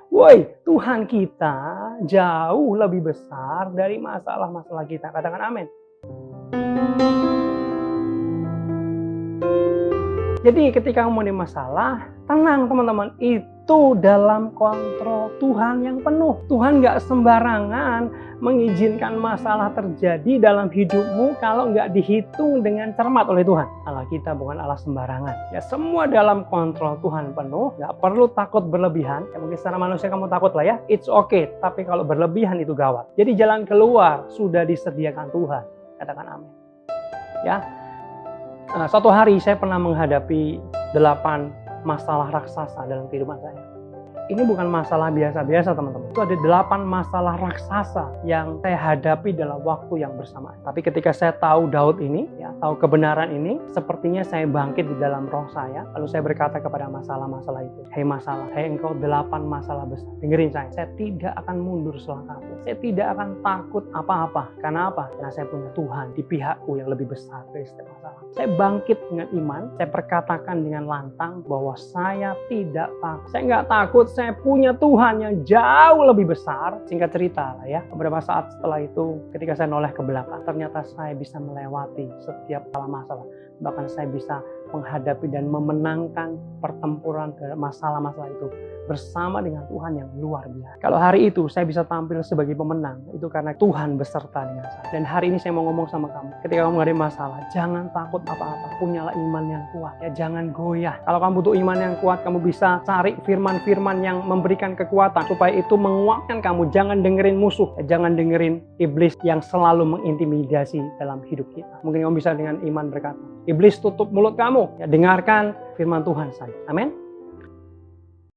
Woi, Tuhan kita jauh lebih besar dari masalah-masalah kita. Katakan amin. Jadi ketika kamu ada masalah, tenang teman-teman, itu dalam kontrol Tuhan yang penuh. Tuhan nggak sembarangan mengizinkan masalah terjadi dalam hidupmu kalau nggak dihitung dengan cermat oleh Tuhan. Allah kita bukan Allah sembarangan. Ya semua dalam kontrol Tuhan penuh, nggak perlu takut berlebihan. Ya mungkin secara manusia kamu takut lah ya, it's okay. Tapi kalau berlebihan itu gawat. Jadi jalan keluar sudah disediakan Tuhan. Katakan amin. Ya. Suatu hari saya pernah menghadapi 8 masalah raksasa dalam kehidupan saya. Ini bukan masalah biasa-biasa teman-teman. Itu ada 8 masalah raksasa yang saya hadapi dalam waktu yang bersamaan. Tapi ketika saya tahu Daud ini, ya, tahu kebenaran ini, sepertinya saya bangkit di dalam roh saya. Lalu saya berkata kepada masalah-masalah itu, hei masalah, hei engkau 8 masalah besar. Dengerin saya tidak akan mundur selangkahku. Saya tidak akan takut apa-apa. Karena apa? Karena saya punya Tuhan di pihakku yang lebih besar dari setiap masalah. Saya bangkit dengan iman, saya perkatakan dengan lantang bahwa saya tidak takut. Saya nggak takut, saya punya Tuhan yang jauh lebih besar. Singkat cerita lah ya, beberapa saat setelah itu ketika saya noleh ke belakang, ternyata saya bisa melewati setiap masalah. Bahkan saya bisa menghadapi dan memenangkan pertempuran masalah-masalah itu bersama dengan Tuhan yang luar biasa. Kalau hari itu saya bisa tampil sebagai pemenang, itu karena Tuhan beserta dengan saya. Dan hari ini saya mau ngomong sama kamu, ketika kamu menghadapi masalah, jangan takut apa-apa, punyalah iman yang kuat. Ya jangan goyah. Kalau kamu butuh iman yang kuat, kamu bisa cari firman-firman yang memberikan kekuatan supaya itu menguatkan kamu. Jangan dengerin musuh, jangan dengerin iblis yang selalu mengintimidasi dalam hidup kita. Mungkin kamu bisa dengan iman berkata, iblis tutup mulut kamu, ya dengarkan firman Tuhan saja. Amin.